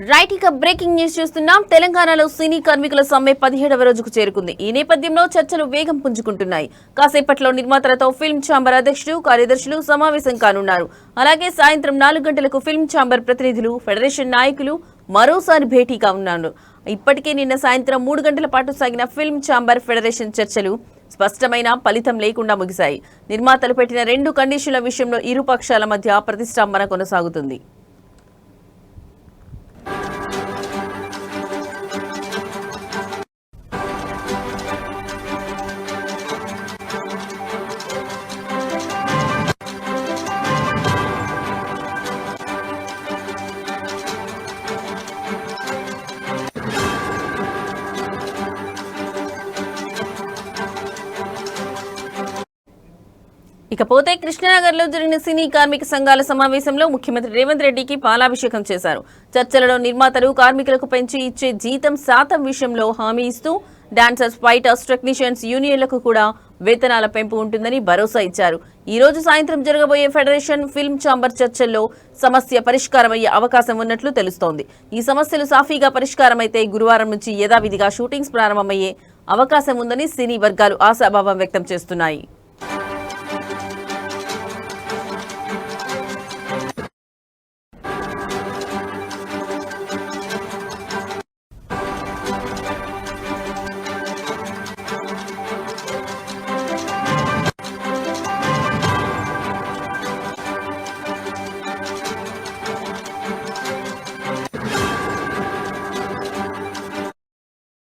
Right ఇక breaking news చూస్తున్నాం. తెలంగాణలో సినీ కార్మికుల సమ్మె 17వ రోజుకు చేరుకుంది. ఈ నేపథ్యంలో చర్చలు వేగం పుంజుకుంటున్నాయి. కాసేపట్లో నిర్మాతలతో ఫిల్మ్ ఛాంబర్ అధ్యక్షుడు, కార్యదర్శులు సమావేశం కానున్నారు. అలాగే సాయంత్రం 4 గంటలకు ఫిల్మ్ ఛాంబర్ ప్రతినిధులు, ఫెడరేషన్ నాయకులు మరోసారి భేటీగా ఉన్నారు. ఇప్పటికే నిన్న సాయంత్రం 3 గంటల పాటు సాగిన ఫిల్మ్ ఛాంబర్ ఫెడరేషన్ చర్చలు స్పష్టమైన ఫలితం లేకుండా ముగిశాయి. నిర్మాతలు పెట్టిన 2 కండిషన్ల విషయంలో ఇరు పక్షాల మధ్య ప్రతిష్టంభన కొనసాగుతుంది. ఇకపోతే కృష్ణానగర్లో జరిగిన సినీ కార్మిక సంఘాల సమావేశంలో ముఖ్యమంత్రి రేవంత్ రెడ్డికి పాలాభిషేకం చేశారు. చర్చలలో నిర్మాతలు కార్మికులకు పెంచి ఇచ్చే జీతం శాతం విషయంలో హామీ ఇస్తూ డాన్సర్స్, ఫైటర్స్, టెక్నీషియన్స్ యూనియన్లకు కూడా వేతనాల పెంపు ఉంటుందని భరోసా ఇచ్చారు. ఈ రోజు సాయంత్రం జరగబోయే ఫెడరేషన్ ఫిల్మ్ ఛాంబర్ చర్చల్లో సమస్య పరిష్కారమయ్యే అవకాశం ఉన్నట్లు తెలుస్తోంది. ఈ సమస్యలు సాఫీగా పరిష్కారమైతే గురువారం నుంచి యథావిధిగా షూటింగ్స్ ప్రారంభమయ్యే అవకాశం ఉందని సినీ వర్గాలు ఆశాభావం వ్యక్తం చేస్తున్నాయి.